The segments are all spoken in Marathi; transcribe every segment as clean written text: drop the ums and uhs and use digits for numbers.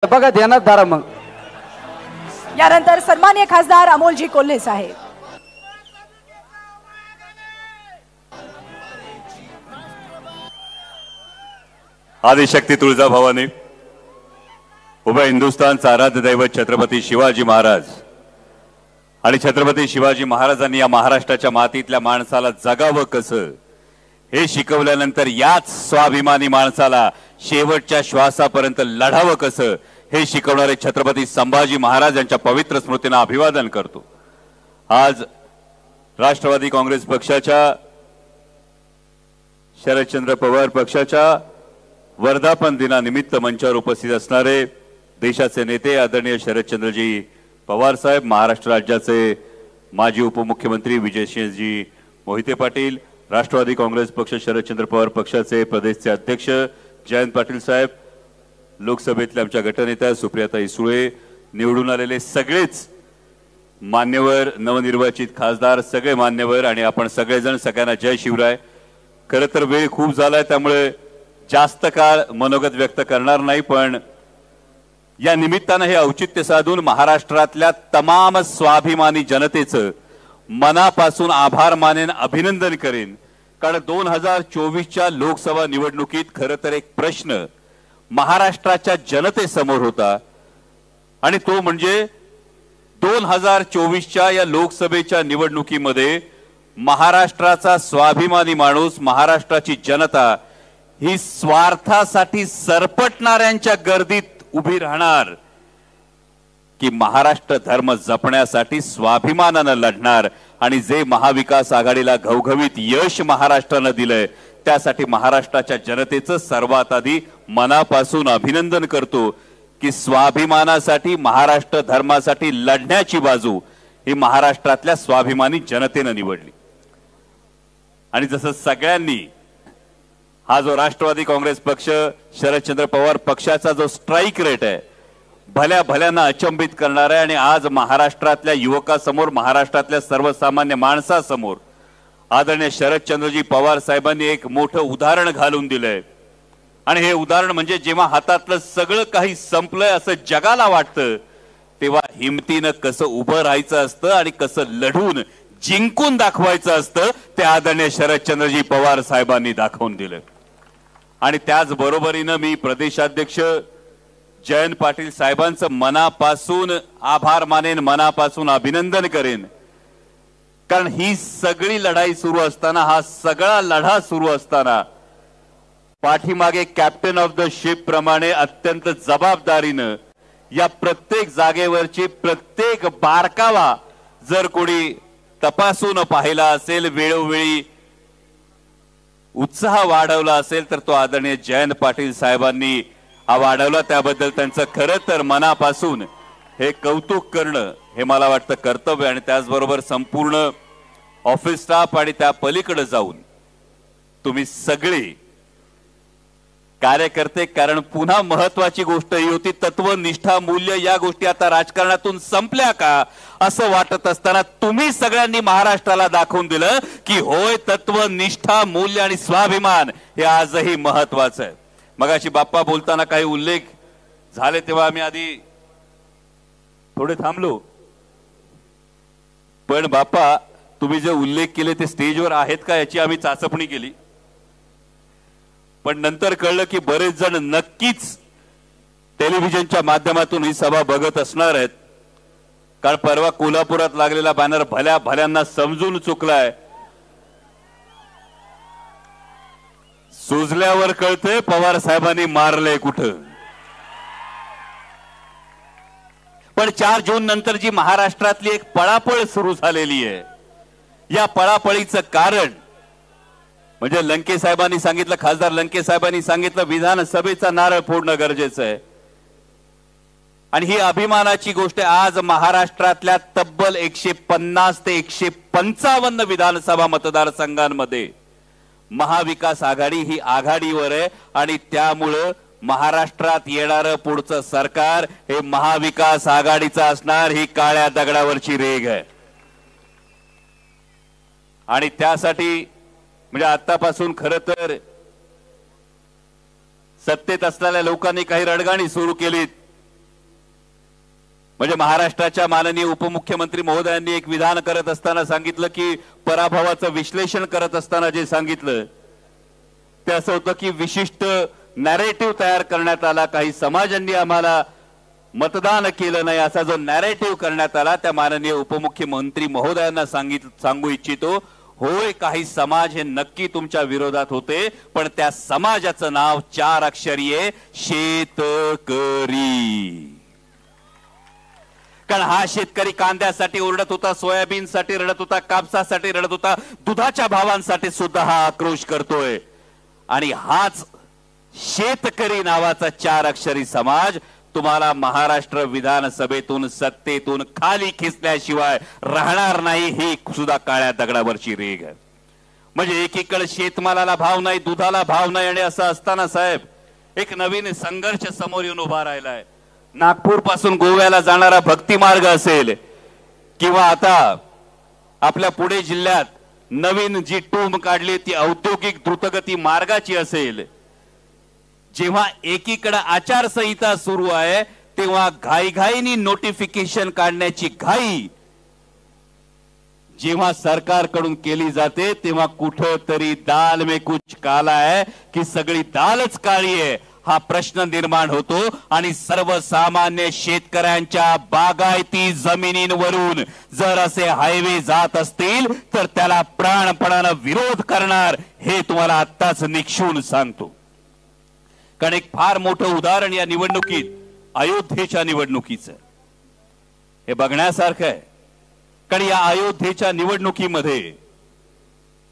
बघा ध्यानात धरा मग. यानंतर सन्माननीय खासदार अमोलजी कोल्हे साहेब. आदिशक्ती तुळजाभवानी, उभय हिंदुस्थानचा आराध्य दैवत छत्रपती शिवाजी महाराज आणि छत्रपती शिवाजी महाराजांनी या महाराष्ट्राच्या मातीतल्या माणसाला जगावं कसं हे शिकवल्यानंतर याच स्वाभिमानी माणसाला शेवटच्या श्वासापर्यंत लढावं कसं हे शिकवणारे छत्रपती संभाजी महाराज यांच्या पवित्र स्मृतींना अभिवादन करतो. आज राष्ट्रवादी काँग्रेस पक्षाच्या शरदचंद्र पवार पक्षाच्या वर्धापन दिनानिमित्त मंचावर उपस्थित असणारे देशाचे नेते आदरणीय शरदचंद्रजी पवार साहेब, महाराष्ट्र राज्याचे माजी उपमुख्यमंत्री विजयसिंहजी मोहिते पाटील, राष्ट्रवादी काँग्रेस पक्ष शरदचंद्र पवार पक्षाचे प्रदेशचे अध्यक्ष जयंत पाटील साहेब, लोकसभेतल्या आमच्या गटनेत्या सुप्रियाताई सुळे, निवडून आलेले सगळेच मान्यवर, नवनिर्वाचित खासदार, सगळे मान्यवर आणि आपण सगळेजण, सगळ्यांना जय शिवराय. खरं तर वेळ खूप झालाय त्यामुळे जास्त काळ मनोगत व्यक्त करणार नाही, पण या निमित्तानं हे औचित्य साधून महाराष्ट्रातल्या तमाम स्वाभिमानी जनतेचं मनापासून आभार मानेन, अभिनंदन करेन. कारण 2024च्या लोकसभा निवडणुकीत खरं तर एक प्रश्न महाराष्ट्राच्या जनतेसमोर होता आणि तो म्हणजे 2024च्या या लोकसभेच्या निवडणुकीमध्ये महाराष्ट्राचा स्वाभिमानी माणूस, महाराष्ट्राची जनता ही स्वार्थासाठी सरपटणाऱ्यांच्या गर्दीत उभी राहणार की महाराष्ट्र धर्म जपण्यासाठी स्वाभिमानानं लढणार. आणि जे महाविकास आघाडीला घवघवीत यश महाराष्ट्रानं दिलंय त्यासाठी महाराष्ट्राच्या जनतेचं सर्वात आधी मनापासून अभिनंदन करतो की स्वाभिमानासाठी, महाराष्ट्र धर्मासाठी लढण्याची बाजू ही महाराष्ट्रातल्या स्वाभिमानी जनतेनं निवडली. आणि जसं सगळ्यांनी हा जो राष्ट्रवादी काँग्रेस पक्ष, शरदचंद्र पवार पक्षाचा जो स्ट्राईक रेट आहे भल्या भल्यांना अचंबित करणार आहे आणि आज महाराष्ट्रातल्या युवकासमोर, महाराष्ट्रातल्या सर्वसामान्य माणसासमोर आदरणीय शरदचंद्रजी पवार साहेबांनी एक मोठं उदाहरण घालून दिलंय. आणि हे उदाहरण म्हणजे जेव्हा हातातलं सगळं काही संपलंय असं जगाला वाटतं तेव्हा हिमतीनं कसं उभं राहायचं असतं आणि कसं लढून जिंकून दाखवायचं असतं ते आदरणीय शरदचंद्रजी पवार साहेबांनी दाखवून दिलं. आणि त्याच बरोबरीनं मी प्रदेशाध्यक्ष जयंत पाटील साहेबांचं मनापासून आभार मानेन, मनापासून अभिनंदन करेन. कारण ही सगळी लढाई सुरू असताना, हा सगळा लढा सुरू असताना पाठीमागे कॅप्टन ऑफ द शिप प्रमाणे अत्यंत जबाबदारीनं या प्रत्येक जागेवरची प्रत्येक बारकावा जर कोणी तपासून पाहिला असेल, वेळोवेळी उत्साह वाढवला असेल तर तो आदरणीय जयंत पाटील साहेबांनी वाढवला. त्याबद्दल त्यांचं खरं तर मनापासून हे कौतुक करणं हे मला वाटतं कर्तव्य. आणि त्याचबरोबर संपूर्ण ऑफिस स्टाफ आणि त्या पलीकडे जाऊन तुम्ही सगळे कार्यकर्ते, कारण पुन्हा महत्वाची गोष्ट ही होती तत्व, निष्ठा, मूल्य या गोष्टी आता राजकारणातून संपल्या का असं वाटत असताना तुम्ही सगळ्यांनी महाराष्ट्राला दाखवून दिलं की होय, तत्व, निष्ठा, मूल्य आणि स्वाभिमान हे आजही महत्वाचं आहे. मगाशी बाप्पा बोलताना काही उल्लेख झाले तेव्हा आम्ही आधी थोडे थांबलो, पण बाप्पा तुम्ही जे उल्लेख केले ते स्टेजवर आहेत का याची आम्ही चाचपणी केली. पण नंतर कळलं की बरेच जण नक्कीच टेलिव्हिजनच्या माध्यमातून ही सभा बघत असणार आहेत. कारण परवा कोल्हापुरात लागलेला बॅनर भल्या भल्यांना समजून चुकलाय. सुजल्यावर कळतंय पवार साहेबांनी मारलंय कुठं. पण 4 जून नंतर जी महाराष्ट्रातली एक पळापळ सुरू झालेली आहे, या पळापळीचं कारण म्हणजे लंके साहेबांनी सांगितलं, खासदार लंके साहेबांनी सांगितलं विधानसभेचा नारळ फोडणं गरजेचं आहे. आणि ही अभिमानाची गोष्ट आज महाराष्ट्रातल्या तब्बल 150 ते 155 विधानसभा मतदारसंघांमध्ये महाविकास आघाडी ही आघाडीवर आहे. आणि त्यामुळं महाराष्ट्रात येणारं पुढचं सरकार हे महाविकास आघाडीचं असणार, ही काळ्या दगडावरची रेघ आहे. आणि त्यासाठी म्हणजे आतापासून खरं तर सत्तेत असलेल्या लोकांनी काही रडगाणी सुरू केलीत म्हणजे महाराष्ट्राच्या माननीय उपमुख्यमंत्री महोदयांनी एक विधान करत असताना सांगितलं की पराभवाचं विश्लेषण करत असताना जे सांगितलं ते असं होतं की विशिष्ट नॅरेटिव्ह तयार करण्यात आला, काही समाजांनी आम्हाला मतदान केलं नाही असा जो नॅरेटिव्ह करण्यात आला त्या माननीय उपमुख्यमंत्री महोदयांना सांगू इच्छितो, होय काही समाज हे नक्की तुमच्या विरोधात होते, पण त्या समाजाचं नाव 4 अक्षरी आहे, शेतकरी. कारण हा शेतकरी कांद्यासाठी ओरडत होता, सोयाबीनसाठी रडत होता, कापसासाठी रडत होता, दुधाच्या भावांसाठी सुद्धा हा आक्रोश करतोय. आणि हाच शेतकरी नावाचा 4 अक्षरी समाज तुम्हाला महाराष्ट्र विधानसभेतून सत्तेतून खाली खेचल्याशिवाय राहणार नाही, ही सुद्धा काळ्या दगडावरची रेघ आहे. म्हणजे एकीकडे शेतमालाला भाव नाही, दुधाला भाव नाही, आणि असं असताना साहेब एक नवीन संघर्ष समोर येऊन उभा राहिलाय. नागपूर पासून गोव्याला जाणारा भक्ती मार्ग असेल किंवा आता आपल्या पुणे जिल्ह्यात नवीन जी टूम काढली ती औद्योगिक द्रुतगती मार्गाची असेल. जेव्हा एकीकडे आचारसंहिता सुरू आहे तेव्हा घाईघाईनी नोटिफिकेशन काढण्याची घाई जेव्हा सरकारकडून केली जाते तेव्हा कुठेतरी दाल में कुछ काला है की सगळी दालच काळी आहे हा प्रश्न निर्माण होतो. आणि सर्वसामान्य शेतकऱ्यांच्या बागायती जमिनींवरून जर असे हायवे जात असतील तर त्याला प्राणपणाने विरोध करणार, हे तुम्हाला आत्ताच निक्षून सांगतो. कारण एक फार मोठं उदाहरण या निवडणुकीत अयोध्येच्या निवडणुकीचं हे बघण्यासारखं आहे. कारण या अयोध्येच्या निवडणुकीमध्ये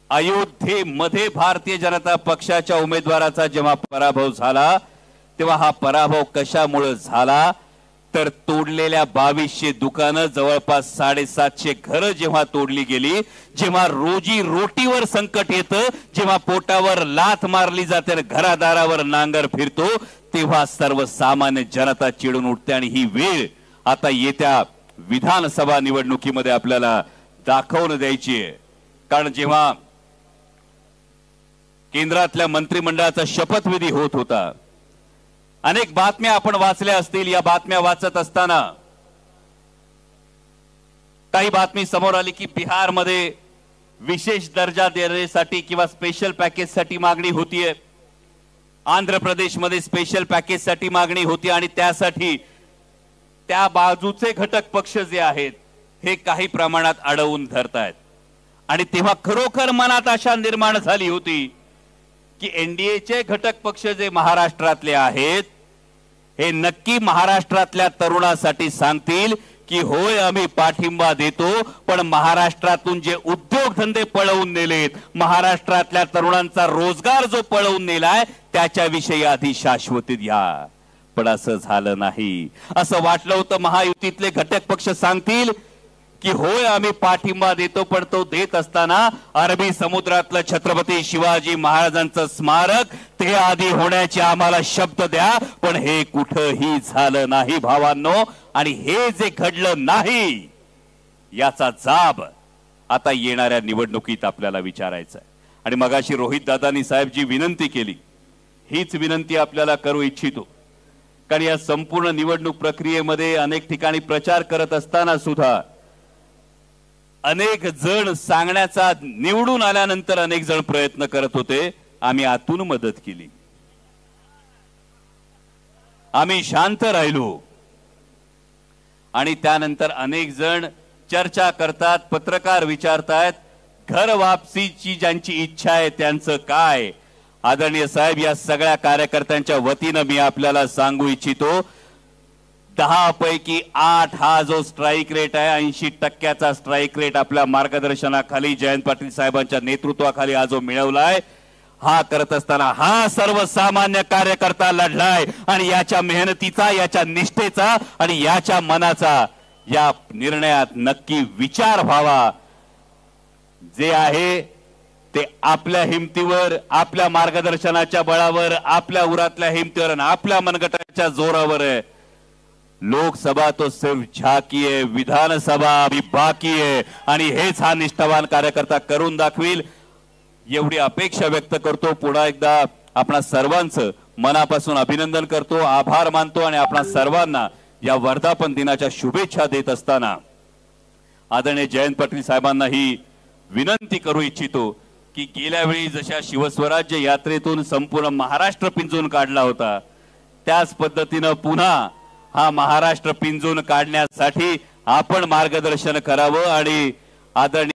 अयोध्येमध्ये भारतीय जनता पक्षाच्या उमेदवाराचा जेव्हा पराभव झाला तेव्हा हा पराभव कशामुळे झाला तर तोडलेल्या 2200 दुकानं, जवळपास 750 घरं जेव्हा तोडली गेली, जेव्हा रोजी रोटीवर संकट येतं, जेव्हा पोटावर लाथ मारली जाते आणि घरादारावर नांगर फिरतो, तेव्हा सर्वसामान्य जनता चिडून उठते. आणि ही वेळ आता येत्या विधानसभा निवडणुकीमध्ये आपल्याला दाखवून द्यायची आहे. कारण जेव्हा केंद्रातल्या मंत्रिमंडळाचा शपथविधी होत होता, अनेक बातम्या आपण वाचल्या असतील. या बातम्या वाचत असताना काही बातमी समोर आली की बिहारमध्ये विशेष दर्जा देण्यासाठी किंवा स्पेशल पॅकेजसाठी मागणी होतीये, आंध्र प्रदेशमध्ये स्पेशल पॅकेजसाठी मागणी होती, आणि त्यासाठी त्या बाजूचे घटक पक्ष जे आहेत हे काही प्रमाणात अडवून धरतायत. आणि तेव्हा खरोखर मनात आशा निर्माण झाली होती की एनडीएचे घटक पक्ष जे महाराष्ट्रातले आहेत हे नक्की महाराष्ट्रातल्या तरुणासाठी सांगतील की होय आम्ही पाठिंबा देतो, पण महाराष्ट्रातून जे उद्योगधंदे पळवून नेलेत, महाराष्ट्रातल्या तरुणांचा रोजगार जो पळवून नेलाय त्याच्याविषयी आधी शाश्वती द्या. पण असं झालं नाही. असं वाटलं होतं महायुतीतले घटक पक्ष सांगतील की होय आम्ही पाठिंबा देतो, पण तो देत असताना अरबी समुद्रातलं छत्रपती शिवाजी महाराजांचं स्मारक ते आधी होण्याचे आम्हाला शब्द द्या. पण हे कुठंही झालं नाही भावांनो. आणि हे जे घडलं नाही याचा जाब आता येणाऱ्या निवडणुकीत आपल्याला विचारायचा आहे. आणि मगाशी रोहित दादानी साहेब जी विनंती केली हीच विनंती आपल्याला करू इच्छितो. कारण या संपूर्ण निवडणूक प्रक्रियेमध्ये अनेक ठिकाणी प्रचार करत असताना सुद्धा अनेक जण सांगण्याचा, निवडून आल्यानंतर अनेक जण प्रयत्न करत होते आम्ही आतून मदत केली, आम्ही शांत राहिलो. आणि त्यानंतर अनेक जण चर्चा करतात, पत्रकार विचारतात घर वापसीची ज्यांची इच्छा आहे त्यांचं काय. आदरणीय साहेब, या सगळ्या कार्यकर्त्यांच्या वतीनं मी आपल्याला सांगू इच्छितो 10 पैकी 8 हा जो स्ट्राईक रेट आहे 80% स्ट्राईक रेट आपल्या मार्गदर्शनाखाली जयंत पाटील साहेबांच्या नेतृत्वाखाली हा जो मिळवलाय, हा करत असताना हा सर्वसामान्य कार्यकर्ता लढलाय. आणि याच्या मेहनतीचा, याच्या निष्ठेचा आणि याच्या मनाचा या निर्णयात नक्की विचार व्हावा. जे आहे ते आपल्या हिमतीवर, आपल्या मार्गदर्शनाच्या बळावर, आपल्या उरातल्या हिमतीवर आणि आपल्या मनगटाच्या जोरावर आहे. लोकसभा तो सिर्फ झाकी है, विधानसभा अभी बाकी है. आणि हेच हा निष्ठावान कार्यकर्ता करून दाखवील एवढी अपेक्षा व्यक्त करतो. पुन्हा एकदा आपणा सर्वांचं मनापासून अभिनंदन करतो, आभार मानतो आणि आपणा सर्वांना या वर्धापन दिनाच्या शुभेच्छा देत असताना आदरणीय जयंत पाटील साहेबांना ही विनंती करू इच्छितो की गेल्या वेळी जशा शिवस्वराज्य यात्रेतून संपूर्ण महाराष्ट्र पिंजून काढला होता त्याच पद्धतीनं पुन्हा हा महाराष्ट्र पिंजून काढण्यासाठी आपण मार्गदर्शन करावं आणि आदरणीय